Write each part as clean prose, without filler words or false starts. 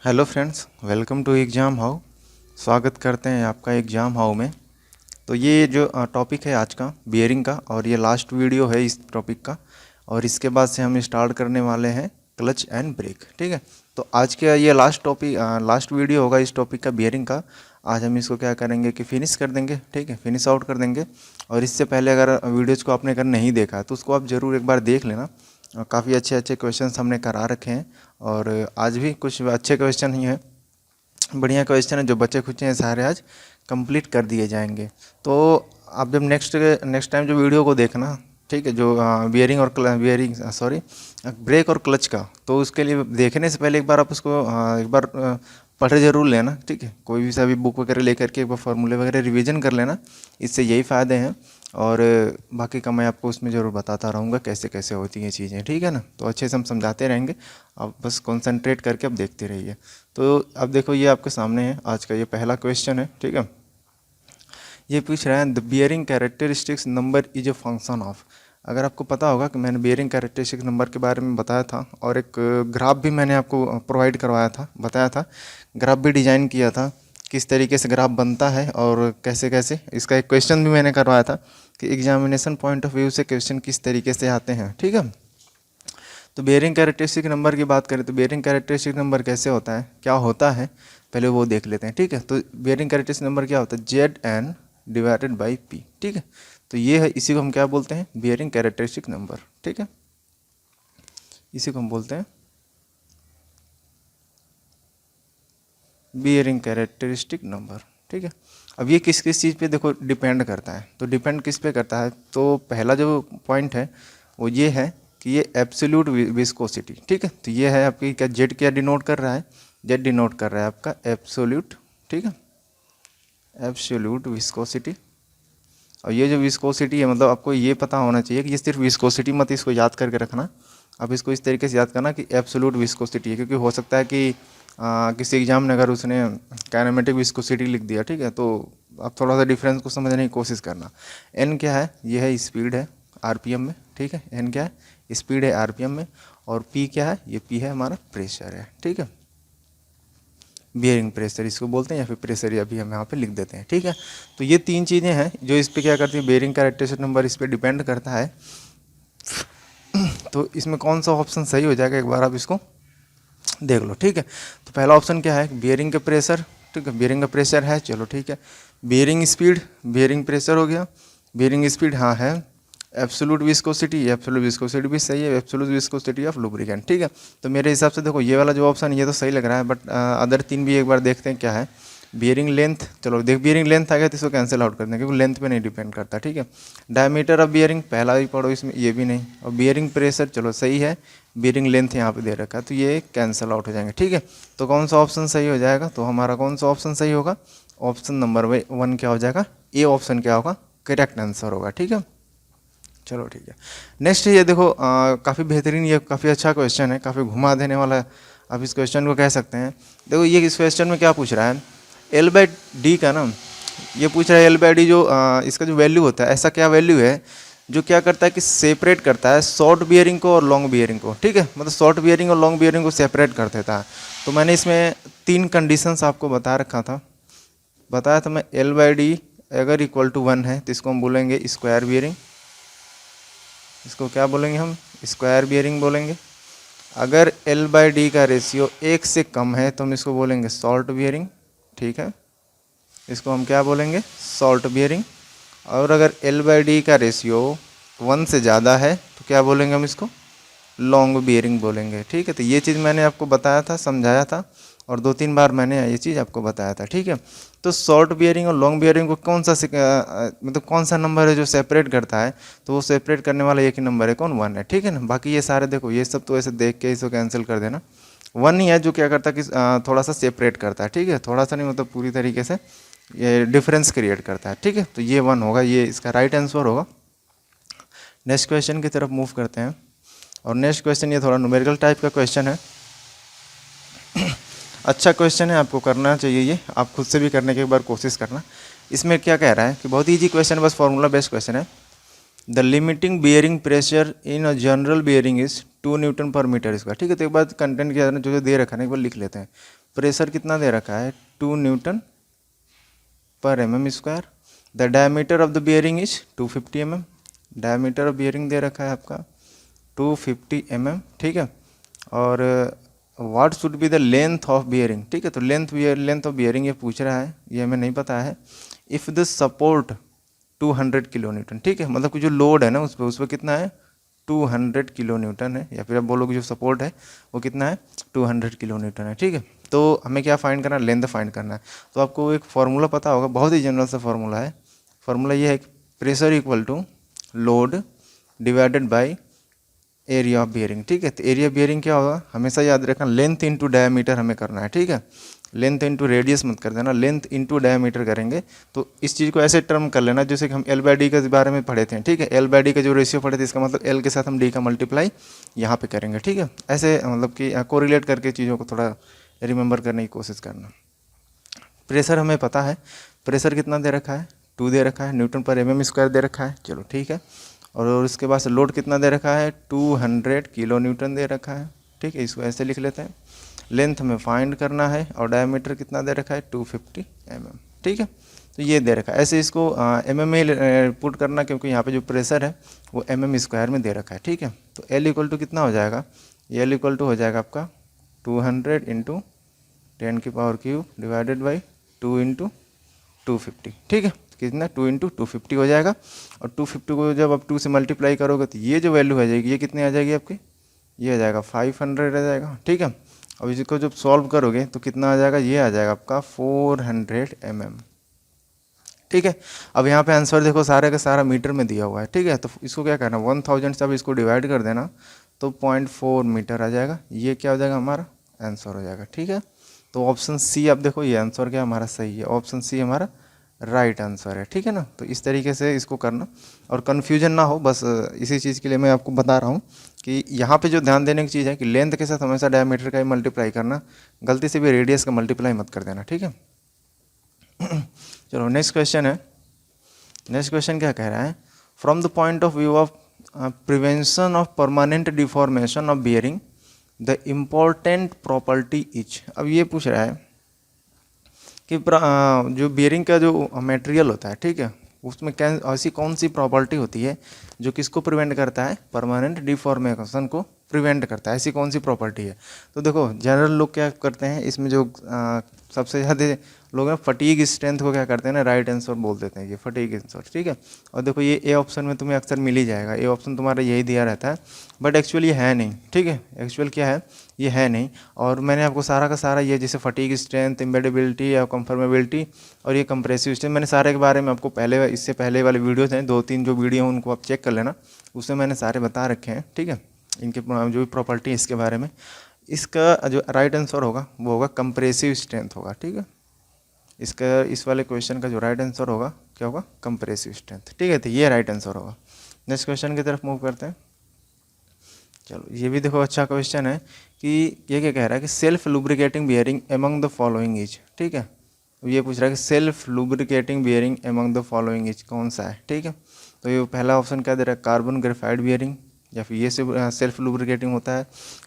Hello friends, welcome to exam how. स्वागत करते हैं आपका एग्ज़ाम हाउ में। तो ये जो टॉपिक है आज का बियरिंग का, और ये लास्ट वीडियो है इस टॉपिक का, और इसके बाद से हम स्टार्ट करने वाले हैं क्लच एंड ब्रेक। ठीक है, तो आज का ये लास्ट वीडियो होगा इस टॉपिक का, बियरिंग का। आज हम इसको क्या करेंगे कि फिनिश कर देंगे। ठीक है, फिनिश आउट कर देंगे। और इससे पहले अगर वीडियोज़ को आपने अगर नहीं देखा है तो उसको आप ज़रूर एक बार देख लेना। काफ़ी अच्छे अच्छे क्वेश्चंस हमने करा रखे हैं, और आज भी कुछ अच्छे क्वेश्चन ही हैं, बढ़िया क्वेश्चन है। जो बचे खुचे हैं सारे आज कंप्लीट कर दिए जाएंगे। तो आप जब नेक्स्ट टाइम जो वीडियो को देखना, ठीक है, जो ब्रेक और क्लच का, तो उसके लिए देखने से पहले एक बार आप उसको एक बार पढ़ जरूर लेना। ठीक है, कोई भी सा भी बुक वगैरह लेकर के एक बार फार्मूले वगैरह रिवीजन कर लेना, इससे यही फ़ायदे हैं। और बाकी का मैं आपको उसमें ज़रूर बताता रहूँगा कैसे कैसे होती हैं चीज़ें। ठीक है ना, तो अच्छे से हम समझाते रहेंगे, आप बस कंसंट्रेट करके अब देखते रहिए। तो अब देखो, ये आपके सामने है आज का ये पहला क्वेश्चन है। ठीक है, ये पूछ रहा है the bearing characteristics number is a function of. अगर आपको पता होगा कि मैंने बियरिंग कैरेक्टरिस्टिक्स नंबर के बारे में बताया था, और एक ग्राफ भी मैंने आपको प्रोवाइड करवाया था, बताया था, ग्राफ भी डिजाइन किया था, किस तरीके से ग्राफ बनता है और कैसे कैसे। इसका एक क्वेश्चन भी मैंने करवाया था कि एग्जामिनेशन पॉइंट ऑफ व्यू से क्वेश्चन किस तरीके से आते हैं। ठीक है, तो बेयरिंग कैरेक्टरिस्टिक नंबर की बात करें तो बेयरिंग कैरेक्टरिस्टिक नंबर कैसे होता है, क्या होता है, पहले वो देख लेते हैं। ठीक है, तो बेयरिंग कैरेक्टरिस्टिक नंबर क्या होता है, Z N divided by P. ठीक है, तो ये है, इसी को हम क्या बोलते हैं, बेयरिंग कैरेक्टरिस्टिक नंबर। ठीक है, इसी को हम बोलते हैं बेयरिंग कैरेक्टरिस्टिक नंबर। ठीक है, अब ये किस किस चीज़ पे देखो डिपेंड करता है, तो डिपेंड किस पे करता है, तो पहला जो पॉइंट है वो ये है कि ये एब्सोल्यूट विस्कोसिटी। ठीक है, तो ये है आपकी क्या, जेड क्या डिनोट कर रहा है, जेड डिनोट कर रहा है आपका एब्सोल्यूट। ठीक है, एब्सोल्यूट विस्कोसिटी। और ये जो विस्कोसिटी है, मतलब आपको ये पता होना चाहिए कि ये सिर्फ विस्कोसिटी मत इसको याद करके रखना, अब इसको इस तरीके से याद करना कि एब्सोल्यूट विस्कोसिटी है, क्योंकि हो सकता है कि किसी एग्जाम में अगर उसने काइनेमेटिक विस्कोसिटी लिख दिया, ठीक है, तो आप थोड़ा सा डिफरेंस को समझने की कोशिश करना। एन क्या है, ये है स्पीड है आरपीएम में। ठीक है, एन क्या है, स्पीड है आरपीएम में। और पी क्या है, ये पी है हमारा प्रेशर है। ठीक है, बियरिंग प्रेशर इसको बोलते हैं, या फिर प्रेशर अभी हम यहाँ पे लिख देते हैं। ठीक है, तो ये तीन चीज़ें हैं जो इस पे क्या करती है, बियरिंग कैरेक्टरिस्टिक नंबर इस पे डिपेंड करता है। तो इसमें कौन सा ऑप्शन सही हो जाएगा, एक बार आप इसको देख लो। ठीक है, तो पहला ऑप्शन क्या है, बियरिंग का प्रेशर। ठीक है, बियरिंग का प्रेशर है, चलो ठीक है। बियरिंग स्पीड, बियरिंग प्रेशर हो गया। बियरिंग स्पीड हाँ है। एब्सोल्यूट विस्कोसिटी, एब्सोल्यूट विस्कोसिटी भी सही है, एब्सोल्यूट विस्कोसिटी ऑफ लुब्रिकेंट। ठीक है, तो मेरे हिसाब से देखो ये वाला जो ऑप्शन ये तो सही लग रहा है, बट अदर तीन भी एक बार देखते हैं क्या है। बियरिंग लेंथ, चलो देख बियरिंग लेंथ आ गया तो इसको कैंसिल आउट कर दें, क्योंकि लेंथ पे नहीं डिपेंड करता। ठीक है, डायमीटर ऑफ बियरिंग पहला ही पढ़ो इसमें, ये भी नहीं। और बियरिंग प्रेशर चलो सही है, बियरिंग लेंथ यहाँ पे दे रखा है, तो ये कैंसिल आउट हो जाएंगे। ठीक है, तो कौन सा ऑप्शन सही हो जाएगा, तो हमारा कौन सा ऑप्शन सही होगा, ऑप्शन नंबर 1 क्या हो जाएगा, ए ऑप्शन क्या होगा, करेक्ट आंसर होगा। ठीक है, चलो ठीक है। नेक्स्ट ये देखो, काफ़ी बेहतरीन, ये काफ़ी अच्छा क्वेश्चन है, काफ़ी घुमा देने वाला आप इस क्वेश्चन को कह सकते हैं। देखो ये इस क्वेश्चन में क्या पूछ रहा है, एल बाई डी का ना, ये पूछ रहा है एल बाई डी जो इसका जो वैल्यू होता है, ऐसा क्या वैल्यू है जो क्या करता है कि सेपरेट करता है शॉर्ट बियरिंग को और लॉन्ग बियरिंग को। ठीक है, मतलब शॉर्ट बियरिंग और लॉन्ग बियरिंग को सेपरेट कर देता है। तो मैंने इसमें 3 कंडीशंस आपको बता रखा था, बताया था मैं। एल बाई डी अगर इक्वल टू 1 है तो इसको हम बोलेंगे स्क्वायर बियरिंग, इसको क्या बोलेंगे हम, स्क्वायर बियरिंग बोलेंगे। अगर एल बाई डी का रेशियो 1 से कम है तो हम इसको बोलेंगे सॉल्ट बियरिंग। ठीक है, इसको हम क्या बोलेंगे, सॉल्ट बियरिंग। और अगर एल बाई डी का रेशियो 1 से ज़्यादा है तो क्या बोलेंगे हम इसको, लॉन्ग बियरिंग बोलेंगे। ठीक है, तो ये चीज़ मैंने आपको बताया था, समझाया था, और 2-3 बार मैंने ये चीज़ आपको बताया था। ठीक है, तो शॉर्ट बियरिंग और लॉन्ग बियरिंग को कौन सा मतलब कौन सा नंबर है जो सेपरेट करता है, तो वो सेपरेट करने वाला एक ही नंबर है, कौन, 1 है। ठीक है ना, बाकी ये सारे देखो ये सब तो ऐसे देख के इसको कैंसिल कर देना, 1 ही है जो क्या करता है कि थोड़ा सा सेपरेट करता है। ठीक है, थोड़ा सा नहीं, मतलब पूरी तरीके से ये डिफरेंस क्रिएट करता है। ठीक है, तो ये 1 होगा, ये इसका राइट आंसर होगा। नेक्स्ट क्वेश्चन की तरफ मूव करते हैं, और नेक्स्ट क्वेश्चन ये थोड़ा न्यूमेरिकल टाइप का क्वेश्चन है। अच्छा क्वेश्चन है, आपको करना चाहिए ये, आप खुद से भी करने की एक बार कोशिश करना। इसमें क्या कह रहा है कि बहुत ईजी क्वेश्चन, बस फॉर्मूला बेस्ड क्वेश्चन है। The limiting bearing pressure in a journal bearing is 2 newton पर मीटर स्क्वायर। ठीक है, तो एक बार कंटेंट क्या जो दे रखा है एक बार लिख लेते हैं। प्रेशर कितना दे रखा है 2 newton per m square. The diameter of the bearing is 250 mm। Diameter of bearing दे रखा है आपका 250 mm, ठीक है। और what should be the length of bearing, ठीक है। तो लेंथ ऑफ बियरिंग ये पूछ रहा है, ये हमें नहीं पता है। If the support 200 kilo Newton, ठीक है, मतलब कि जो लोड है ना उस पर कितना है 200 किलो न्यूटन है, या फिर आप बोलोगे जो सपोर्ट है वो कितना है 200 किलो न्यूटन है, ठीक है। तो हमें क्या फाइंड करना है, लेंथ फाइंड करना है। तो आपको एक फार्मूला पता होगा, बहुत ही जनरल सा फार्मूला है। फार्मूला ये है कि pressure equal to load divided by area of bearing, ठीक है। तो एरिया बियरिंग क्या होगा, हमेशा याद रखना लेंथ इंटू डायमीटर हमें करना है, ठीक है। लेंथ इंटू रेडियस मत कर देना, लेंथ इंटू डायमीटर करेंगे। तो इस चीज़ को ऐसे टर्म कर लेना जैसे कि हम एल बाई डी के बारे में पढ़े थे, ठीक है। एल बाई डी का जो रेशियो पढ़े थे, इसका मतलब एल के साथ हम डी का मल्टीप्लाई यहाँ पे करेंगे, ठीक है। ऐसे मतलब कि कोरिलेट करके चीज़ों को थोड़ा रिमेंबर करने की कोशिश करना। प्रेशर हमें पता है, प्रेशर कितना दे रखा है 2 दे रखा है, न्यूटन पर एम स्क्वायर दे रखा है, चलो ठीक है। और उसके बाद से लोड कितना दे रखा है 200 किलो न्यूटन दे रखा है, ठीक है। इसको ऐसे लिख लेते हैं। लेंथ हमें फाइंड करना है और डायमीटर कितना दे रखा है 250 mm, ठीक है। तो ये दे रखा है, ऐसे इसको mm में पुट करना, क्योंकि यहाँ पे जो प्रेशर है वो mm स्क्वायर में दे रखा है, ठीक है। तो L इक्वल टू कितना हो जाएगा, L इक्वल टू हो जाएगा आपका 200 इंटू 10 की power cube divided by 2 into 250, ठीक है। कितना 2 इंटू 250 हो जाएगा। और 250 को जब आप 2 से मल्टीप्लाई करोगे तो ये जो वैल्यू आ जाएगी, ये कितनी आ जाएगी आपकी, ये आ जाएगा 500 आ जाएगा, ठीक है। अब इसको जब सॉल्व करोगे तो कितना आ जाएगा, ये आ जाएगा आपका 400 mm, ठीक है। अब यहाँ पे आंसर देखो सारे का सारा मीटर में दिया हुआ है, ठीक है। तो इसको क्या करना 1000 से अब इसको डिवाइड कर देना तो 0.4 मीटर आ जाएगा। ये क्या हो जाएगा, हमारा आंसर हो जाएगा, ठीक है। तो ऑप्शन सी आप देखो, ये आंसर क्या हमारा सही है, ऑप्शन सी हमारा राइट आंसर है, ठीक है ना। तो इस तरीके से इसको करना और कन्फ्यूजन ना हो, बस इसी चीज़ के लिए मैं आपको बता रहा हूँ कि यहाँ पे जो ध्यान देने की चीज़ है कि लेंथ के साथ हमेशा डायमीटर का ही मल्टीप्लाई करना, गलती से भी रेडियस का मल्टीप्लाई मत कर देना, ठीक है। चलो नेक्स्ट क्वेश्चन है। नेक्स्ट क्वेश्चन क्या कह रहा है, from the point of view of prevention of permanent deformation of bearing the important property is. अब ये पूछ रहा है कि जो बियरिंग का जो मटेरियल होता है, ठीक है, उसमें ऐसी कौन सी प्रॉपर्टी होती है जो किसको प्रिवेंट करता है, परमानेंट डिफॉर्मेशन को प्रिवेंट करता है, ऐसी कौन सी प्रॉपर्टी है। तो देखो जनरल लोग क्या करते हैं, इसमें जो सबसे ज़्यादा लोग हैं फटीग स्ट्रेंथ को क्या करते हैं ना, राइट आंसर बोल देते हैं, ये फटीग आंसर, ठीक है। और देखो ये ए ऑप्शन में तुम्हें अक्सर मिल ही जाएगा, ए ऑप्शन तुम्हारा यही दिया रहता है, बट एक्चुअली ये है नहीं, ठीक है। एक्चुअल क्या है, ये है नहीं। और मैंने आपको सारा का सारा ये जैसे फटीग स्ट्रेंथ, एम्बेडेबिलिटी या कंफर्मेबिलिटी और ये कंप्रेसिव स्ट्रेंथ, मैंने सारे के बारे में आपको पहले, इससे पहले वाले वीडियोज़ हैं 2-3 जो वीडियो हैं उनको आप चेक कर लेना, उसमें मैंने सारे बता रखे हैं, ठीक है, इनके जो भी प्रॉपर्टी है इसके बारे में। इसका जो राइट आंसर होगा वो होगा कंप्रेसिव स्ट्रेंथ होगा, ठीक है। इसका इस वाले क्वेश्चन का जो राइट आंसर होगा क्या होगा, कंप्रेसिव स्ट्रेंथ, ठीक है। तो ये राइट आंसर होगा। नेक्स्ट क्वेश्चन की तरफ मूव करते हैं। चलो ये भी देखो अच्छा क्वेश्चन है कि ये क्या कह रहा है कि self lubricating bearing among the following is, ठीक है। ये पूछ रहा है कि self lubricating bearing among the following is कौन सा है, ठीक है। तो ये पहला ऑप्शन क्या दे रहा है, कार्बन ग्रेफाइड बियरिंग, या फिर ये सेल्फ लुब्रिकेटिंग होता है,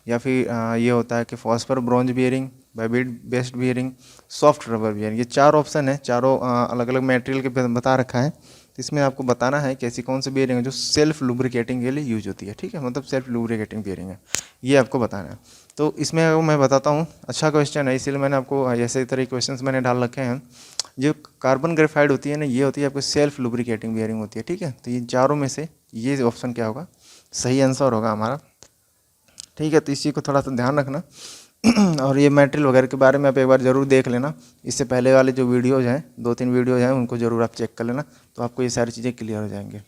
या फिर ये होता है कि phosphor bronze bearing, babbitt based bearing, soft rubber bearing. ये 4 ऑप्शन है, चारों अलग अलग मटेरियल के बता रखा है। तो इसमें आपको बताना है कि ऐसी कौन सी बियरिंग है जो सेल्फ लुब्रिकेटिंग के लिए यूज होती है, ठीक है, मतलब सेल्फ लुब्रिकेटिंग बियरिंग है, ये आपको बताना है। तो इसमें मैं बताता हूँ, अच्छा क्वेश्चन है, इसीलिए मैंने आपको ऐसे तरह क्वेश्चंस मैंने डाल रखे हैं। जो कार्बन ग्रेफाइड होती है ना, ये होती है आपको सेल्फ लुब्रिकेटिंग बियरिंग होती है, ठीक है। तो ये चारों में से ये ऑप्शन क्या होगा, सही आंसर होगा हमारा, ठीक है। तो इसी को थोड़ा सा ध्यान रखना और ये मटेरियल वगैरह के बारे में आप एक बार ज़रूर देख लेना। इससे पहले वाले जो वीडियोज़ हैं 2-3 वीडियोज़ हैं उनको ज़रूर आप चेक कर लेना, तो आपको ये सारी चीज़ें क्लियर हो जाएंगे।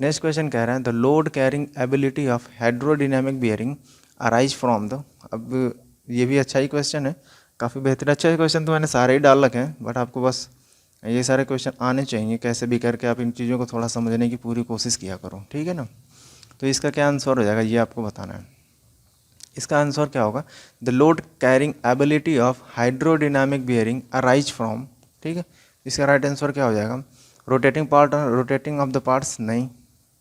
नेक्स्ट क्वेश्चन कह रहा है the load carrying ability of hydrodynamic bearing arise from the. अब ये भी अच्छा ही क्वेश्चन है, काफ़ी बेहतर अच्छा क्वेश्चन तो मैंने सारे ही डाल रखे हैं, बट आपको बस ये सारे क्वेश्चन आने चाहिए, कैसे भी करके आप इन चीज़ों को थोड़ा समझने की पूरी कोशिश किया करो, ठीक है ना। तो इसका क्या आंसर हो जाएगा, ये आपको बताना है। इसका आंसर क्या होगा, the load carrying ability of hydrodynamic bearing arise from, ठीक है। इसका राइट आंसर क्या हो जाएगा, rotating part, rotating of the parts नहीं,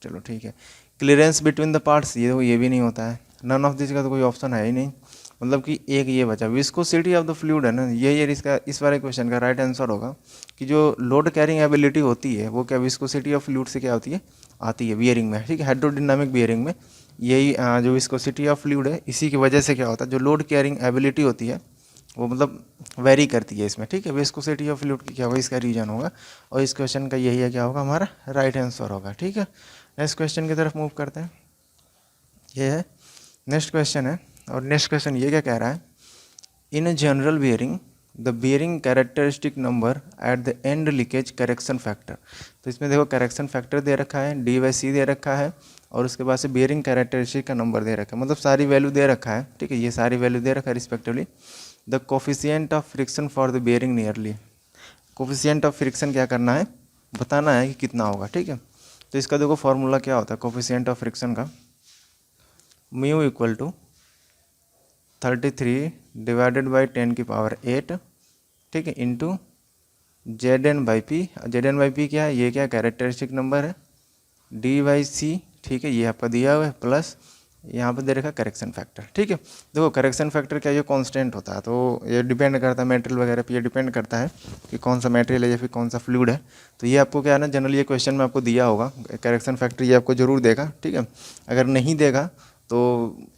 चलो ठीक है। क्लियरेंस बिटवीन द पार्ट्स, ये भी नहीं होता है, नन ऑफ दिस का तो कोई ऑप्शन है ही नहीं। मतलब कि एक ये बचा विस्कोसिटी ऑफ द फ्लूइड है ना, ये इसका इस वाले क्वेश्चन का राइट आंसर होगा कि जो लोड कैरिंग एबिलिटी होती है वो क्या विस्कोसिटी ऑफ फ्लूइड से क्या होती है, आती है बियरिंग में, ठीक है, हाइड्रोडायनामिक बियरिंग में यही जो विस्कोसिटी ऑफ फ्लूइड है इसी की वजह से क्या होता है जो लोड कैरिंग एबिलिटी होती है वो मतलब वेरी करती है इसमें, ठीक है, विस्कोसिटी ऑफ फ्लूइड की क्या होगा इसका रीजन होगा, और इस क्वेश्चन का यही है क्या होगा हमारा राइट आंसर होगा, ठीक है। नेक्स्ट क्वेश्चन की तरफ मूव करते हैं, ये है नेक्स्ट क्वेश्चन है, और नेक्स्ट क्वेश्चन ये क्या कह रहा है, in a journal bearing the bearing characteristic number at the end leakage correction factor. तो इसमें देखो करेक्शन फैक्टर दे रखा है, डी/सी दे रखा है, और उसके बाद से बियरिंग कैरेक्टरिस्टिक का नंबर दे रखा है, मतलब सारी वैल्यू दे रखा है, ठीक है, ये सारी वैल्यू दे रखा है respectively. The coefficient of friction for the bearing nearly, coefficient of friction क्या करना है, बताना है कि कितना होगा, ठीक है। तो इसका देखो फॉर्मूला क्या होता है कोफिशिएंट ऑफ फ्रिक्शन का, mu equal to 33 divided by 10⁸, ठीक है, इंटू Zn/P। Zn/P क्या है, ये क्या कैरेक्टरिस्टिक नंबर है, डी/सी, ठीक है, ये आपका दिया हुआ है, प्लस यहाँ पे दे रखा करेक्शन फैक्टर, ठीक है। देखो करेक्शन फैक्टर क्या ये कांस्टेंट होता है, तो ये डिपेंड करता है मटेरियल वगैरह पे, ये डिपेंड करता है कि कौन सा मटेरियल है या फिर कौन सा फ्लूइड है। तो ये आपको क्या है ना जनरली ये क्वेश्चन में आपको दिया होगा करेक्शन फैक्टर, ये आपको जरूर देगा, ठीक है। अगर नहीं देगा तो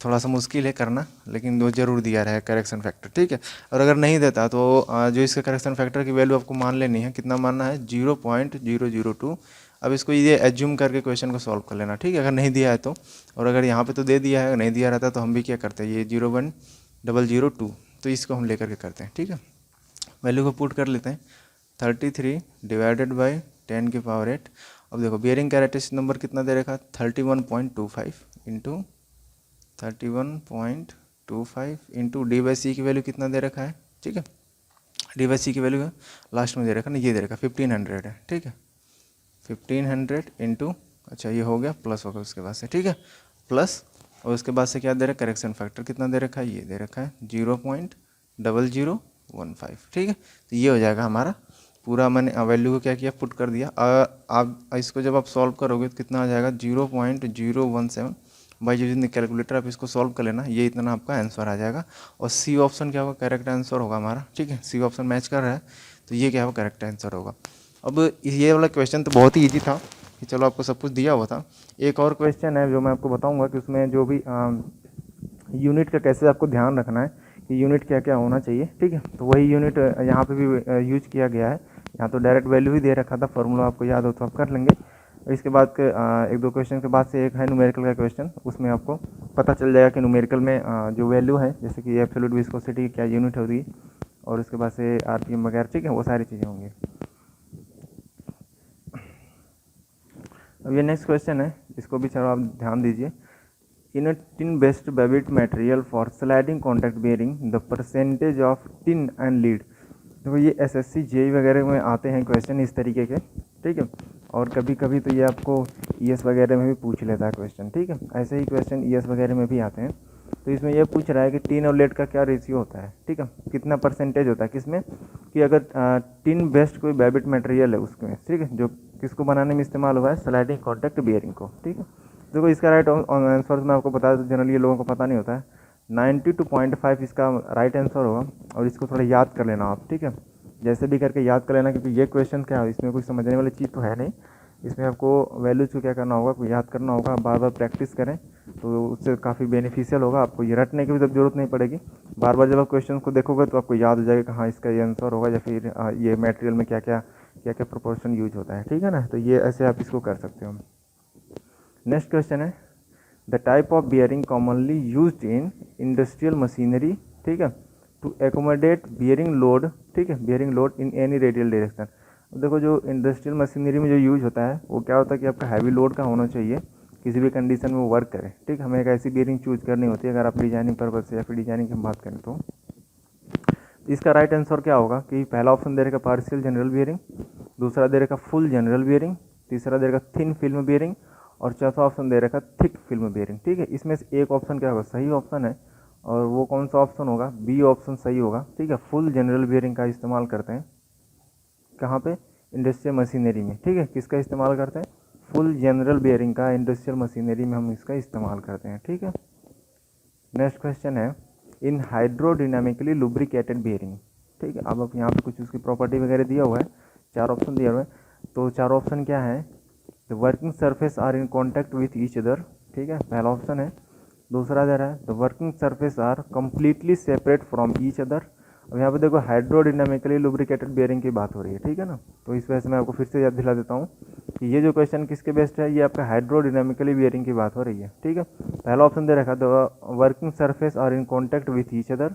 थोड़ा सा मुश्किल है करना, लेकिन वो जरूर दिया रहा है करेक्शन फैक्टर, ठीक है। और अगर नहीं देता तो जो इसका करेक्शन फैक्टर की वैल्यू आपको मान लेनी है, कितना मानना है 0.002। अब इसको ये एज्यूम करके क्वेश्चन को सॉल्व कर लेना, ठीक है, अगर नहीं दिया है तो, और अगर यहाँ पे तो दे दिया है, अगर नहीं दिया रहता तो हम भी क्या करते हैं, ये 0.002, तो इसको हम लेकर के करते हैं, ठीक है। वैल्यू को पुट कर लेते हैं 33 डिवाइडेड बाई 10⁸। अब देखो बियरिंग कैरेक्टरिस्टिक नंबर कितना दे रखा, 31.25 इंटू 31.25 इंटू डी/सी की वैल्यू कितना दे रखा है, ठीक है, डी/सी की वैल्यू लास्ट में दे रखा ना, ये दे रखा 1500 है, ठीक है, 1500 इंटू, अच्छा ये हो गया प्लस होगा उसके बाद से, ठीक है, प्लस, और उसके बाद से क्या दे रहा है करेक्शन फैक्टर कितना दे रखा है, ये दे रखा है 0.0015, ठीक है। तो ये हो जाएगा हमारा पूरा, मैंने वैल्यू को क्या किया पुट कर दिया। आप इसको जब आप सॉल्व करोगे तो कितना आ जाएगा 0.017, बाई यूजिंग द कैलकुलेटर आप इसको सॉल्व कर लेना, ये इतना आपका आंसर आ जाएगा। और सी ऑप्शन क्या होगा करेक्ट आंसर होगा हमारा, ठीक है, सी ऑप्शन मैच कर रहा है तो ये क्या होगा करेक्ट आंसर होगा। अब ये वाला क्वेश्चन तो बहुत ही ईजी था कि चलो आपको सब कुछ दिया हुआ था। एक और क्वेश्चन है जो मैं आपको बताऊंगा कि उसमें जो भी यूनिट का कैसे आपको ध्यान रखना है कि यूनिट क्या क्या होना चाहिए, ठीक है। तो वही यूनिट यहाँ पे भी यूज किया गया है, यहाँ तो डायरेक्ट वैल्यू ही दे रखा था, फॉर्मूला आपको याद हो तो आप कर लेंगे। इसके बाद के एक दो क्वेश्चन के बाद से एक है न्यूमेरिकल का क्वेश्चन, उसमें आपको पता चल जाएगा कि न्यूमेरिकल में जो वैल्यू है जैसे कि एब्सोल्यूट विस्कोसिटी की क्या यूनिट होगी, और उसके बाद से आरपीएम वगैरह, ठीक है, वो सारी चीज़ें होंगी। अब ये नेक्स्ट क्वेश्चन है, इसको भी चलो आप ध्यान दीजिए। In a tin based babbitt material for sliding contact bearing the percentage of tin and lead. देखो ये एसएससी जेई वगैरह में आते हैं क्वेश्चन इस तरीके के, ठीक है, और कभी कभी तो ये आपको ईएस वगैरह में भी पूछ लेता है क्वेश्चन, ठीक है, ऐसे ही क्वेश्चन ईएस वगैरह में भी आते हैं। तो इसमें यह पूछ रहा है कि टिन और लेड का क्या रेशियो होता है, ठीक है, कितना परसेंटेज होता है किसमें, कि अगर टिन बेस्ड कोई बेबिट मटेरियल है उसमें, ठीक है, जो किसको बनाने में इस्तेमाल हुआ है स्लाइडिंग कॉन्टैक्ट बियरिंग को, ठीक है। देखो इसका राइट आंसर मैं आपको बता दूँ, जनरली ये लोगों को पता नहीं होता है, 92.5 इसका राइट आंसर होगा। और इसको थोड़ा याद कर लेना आप, ठीक है, जैसे भी करके याद कर लेना, क्योंकि ये क्वेश्चन क्या है इसमें कोई समझने वाली चीज़ तो है नहीं, इसमें आपको वैल्यूज को क्या करना होगा याद करना होगा, बार बार प्रैक्टिस करें तो उससे काफ़ी बेनिफिशियल होगा, आपको ये रटने की भी जब जरूरत नहीं पड़ेगी, बार बार जब आप क्वेश्चन को देखोगे तो आपको याद हो जाएगा कि हाँ इसका ये आंसर होगा, या फिर ये मटेरियल में क्या क्या प्रोपोर्शन यूज होता है, ठीक है ना। तो ये ऐसे आप इसको कर सकते हो। नेक्स्ट क्वेश्चन है the type of bearing commonly used in industrial machinery, ठीक है, टू एकोमोडेट बियरिंग लोड, ठीक है, bearing load in any radial direction. देखो जो इंडस्ट्रियल मशीनरी में जो यूज होता है वो क्या होता है कि आपका हैवी लोड का होना चाहिए, किसी भी कंडीशन में वो वर्क करे, ठीक, हमें एक ऐसी बियरिंग चूज करनी होती है अगर आप डिजाइनिंग पर्पज से या फिर डिजाइनिंग की बात करें तो। इसका राइट आंसर क्या होगा कि पहला ऑप्शन दे रखा पार्शियल जनरल बियरिंग, दूसरा दे रखा फुल जनरल बियरिंग, तीसरा दे रखा थिन फिल्म बियरिंग, और चौथा ऑप्शन दे रखा थिक फिल्म बियरिंग, ठीक है। इसमें से एक ऑप्शन क्या होगा सही ऑप्शन है, और वो कौन सा ऑप्शन होगा, बी ऑप्शन सही होगा, ठीक है। फुल जनरल बियरिंग का इस्तेमाल करते हैं कहाँ पे, इंडस्ट्रियल मशीनरी में, ठीक है, किसका इस्तेमाल करते हैं, फुल जनरल बियरिंग का इंडस्ट्रियल मशीनरी में हम इसका इस्तेमाल करते हैं, ठीक है। नेक्स्ट क्वेश्चन है इन हाइड्रोडिनामिकली लुब्रिकेटेड बेयरिंग। ठीक है, अब यहाँ पे कुछ उसकी प्रॉपर्टी वगैरह दिया हुआ है, 4 ऑप्शन दिया हुआ है। तो 4 ऑप्शन क्या है, the working surface are in contact with each other. ठीक है, पहला ऑप्शन है। दूसरा दे रहा है the working surface are completely separate from each other. अब यहाँ पे देखो हाइड्रोडिनामिकली लुब्रिकेटेड बेयरिंग की बात हो रही है, ठीक है ना। तो इस वजह से मैं आपको फिर से याद दिला देता हूँ कि ये जो क्वेश्चन किसके बेस्ड है, ये आपका हाइड्रोडिनामिकली बेयरिंग की बात हो रही है। ठीक है, पहला ऑप्शन दे रखा है the working surface are in contact with each other.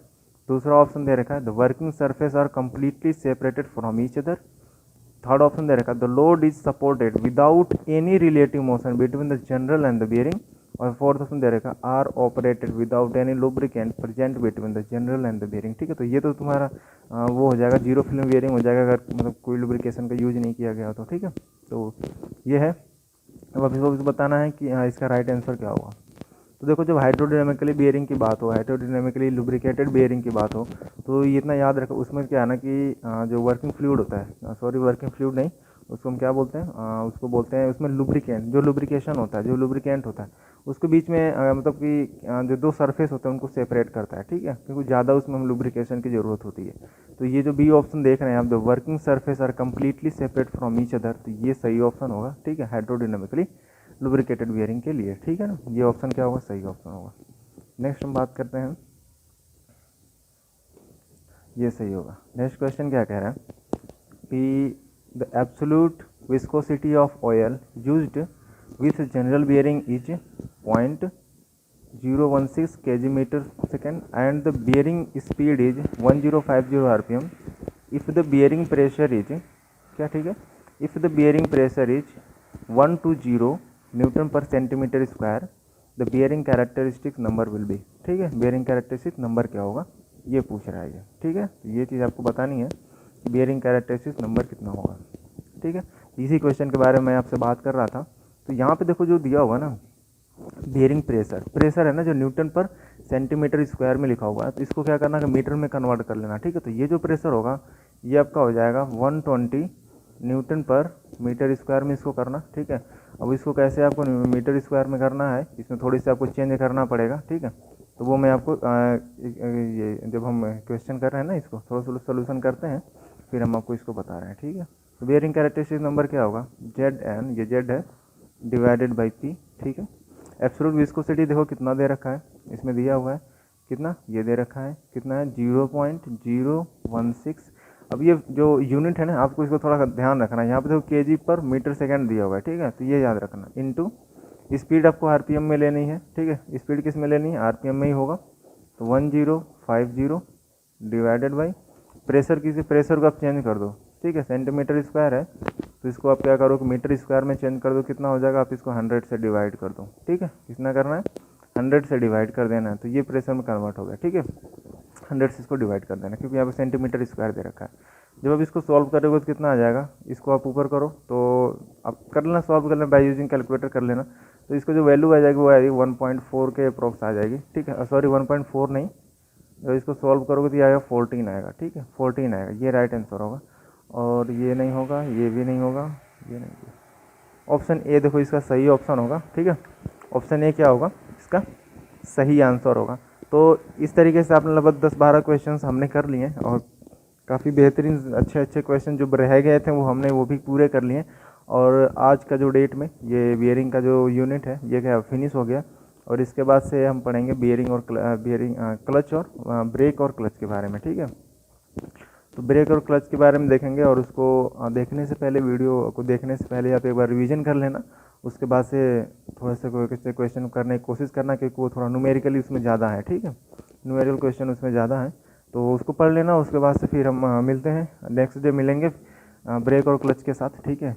दूसरा ऑप्शन दे रखा है the working surface are completely separated from each other. Third option दे रखा है the load is supported without any relative motion between the journal and the bearing. और fourth option दे रखा are operated without any lubricant present between the journal and the bearing. ठीक है, तो ये तो तुम्हारा वो हो जाएगा, जीरो फिल्म बेयरिंग हो जाएगा अगर मतलब कोई लुब्रिकेशन का यूज नहीं किया गया तो। ठीक है, तो ये है। अब इसको बताना है कि इसका राइट आंसर क्या होगा। तो देखो, जब हाइड्रोडायनेमिकली बेयरिंग की बात हो, हाइड्रोडायनेमिकली लुब्रिकेटेड बेयरिंग की बात हो, तो ये इतना याद रखो, उसमें क्या है ना कि जो वर्किंग फ्लूइड होता है, सॉरी वर्किंग फ्लूइड नहीं, उसको हम क्या बोलते हैं, उसको बोलते हैं उसमें लुब्रिकेंट, जो लुब्रिकेशन होता है, जो लुब्रिकेंट होता है उसके बीच में मतलब कि जो दो सरफेस होते हैं उनको सेपरेट करता है। ठीक है, क्योंकि ज़्यादा उसमें हम लुब्रिकेशन की ज़रूरत होती है। तो ये जो बी ऑप्शन देख रहे हैं आप, the working surface are completely separate from each other, तो ये सही ऑप्शन होगा। ठीक है, हाइड्रोडायनेमिकली लुब्रिकेटेड बेयरिंग के लिए। ठीक है ना, ये ऑप्शन क्या होगा, सही ऑप्शन होगा। नेक्स्ट हम बात करते हैं, ये सही होगा। नेक्स्ट क्वेश्चन क्या कह रहा है कि the absolute viscosity of oil used with general bearing is 0.016 kg/s and the bearing speed is 1050 rpm if the bearing pressure is क्या, ठीक है, if the bearing pressure is 120 Newton पर centimetre square the bearing characteristic number will be. ठीक है, bearing characteristic number क्या होगा, ये पूछ रहा है ये। ठीक है, तो ये चीज़ आपको बतानी है, बेयरिंग कैरेक्टरिस्टिक नंबर कितना होगा। ठीक है, इसी क्वेश्चन के बारे में मैं आपसे बात कर रहा था। तो यहाँ पे देखो जो दिया होगा ना, बेयरिंग प्रेशर है ना, जो न्यूटन पर सेंटीमीटर स्क्वायर में लिखा हुआ है, तो इसको क्या करना है, मीटर में कन्वर्ट कर लेना। ठीक है, तो ये जो प्रेशर होगा ये आपका हो जाएगा 120 न्यूटन पर मीटर स्क्वायर में इसको करना। ठीक है, अब इसको कैसे आपको मीटर स्क्वायर में करना है, इसमें थोड़ी सी आपको चेंज करना पड़ेगा। ठीक है, तो वो मैं आपको ये जब हम क्वेश्चन कर रहे हैं ना, इसको थोड़ा सोल्यूशन करते हैं फिर हम आपको इसको बता रहे हैं। ठीक है, तो बेयरिंग कैरेक्टरिस्टिक नंबर क्या होगा, Zn, ये Z है, डिवाइडेड बाई P। ठीक है, एब्सोल्यूट विस्कोसिटी देखो कितना दे रखा है, इसमें दिया हुआ है कितना, ये दे रखा है कितना है, 0.016। अब ये जो यूनिट है ना, आपको इसको थोड़ा ध्यान रखना है, यहाँ पे देखो kg/m दिया हुआ है। ठीक है, तो ये याद रखना, इनटू स्पीड आपको आरपीएम में लेनी है। ठीक है, स्पीड किस में लेनी है, आरपीएम में ही होगा। तो 1050 डिवाइडेड बाई प्रेशर, किसी प्रेशर को आप चेंज कर दो। ठीक है, सेंटीमीटर स्क्वायर है तो इसको आप क्या करो कि मीटर स्क्वायर में चेंज कर दो, कितना हो जाएगा, आप इसको 100 से डिवाइड कर दो। ठीक है, कितना करना है, 100 से डिवाइड कर देना है, तो ये प्रेशर में कन्वर्ट हो गया। ठीक है, 100 से इसको डिवाइड कर देना, क्योंकि यहाँ पे सेंटीमीटर स्क्वायर दे रखा है। जब आप इसको सॉल्व करोगे तो कितना आ जाएगा, इसको आप ऊपर करो तो आप कर लेना, सॉल्व कर लेना बाय यूजिंग कैलकुलेटर कर लेना। तो इसको जो वैल्यू आ जाएगी वो आएगी 1.4 के अप्रॉक्स आ जाएगी। ठीक है, सॉरी 1.4 नहीं, जब इसको सॉल्व करोगे तो ये आएगा 14 आएगा। ठीक है, 14 आएगा, ये राइट आंसर होगा। और ये नहीं होगा, ये भी नहीं होगा, ये नहीं होगा। ऑप्शन ए देखो इसका सही ऑप्शन होगा। ठीक है, ऑप्शन ए क्या होगा, इसका सही आंसर होगा। तो इस तरीके से आपने लगभग 10-12 क्वेश्चन हमने कर लिए और काफ़ी बेहतरीन अच्छे क्वेश्चन जो रह गए थे हमने वो भी पूरे कर लिए। और आज का जो डेट में ये बियरिंग का जो यूनिट है ये क्या फिनिश हो गया। और इसके बाद से हम पढ़ेंगे बियरिंग और क्लच और ब्रेक और क्लच के बारे में। ठीक है, तो ब्रेक और क्लच के बारे में देखेंगे और उसको देखने से पहले, वीडियो को देखने से पहले आप एक बार रिवीजन कर लेना। उसके बाद से थोड़ा सा क्वेश्चन करने की कोशिश करना, क्योंकि वो थोड़ा न्यूमेरिकली उसमें ज़्यादा है। ठीक है, न्यूमेरिकल क्वेश्चन उसमें ज़्यादा है, तो उसको पढ़ लेना। उसके बाद से फिर हम मिलते हैं, नेक्स्ट डे मिलेंगे ब्रेक और क्लच के साथ। ठीक है।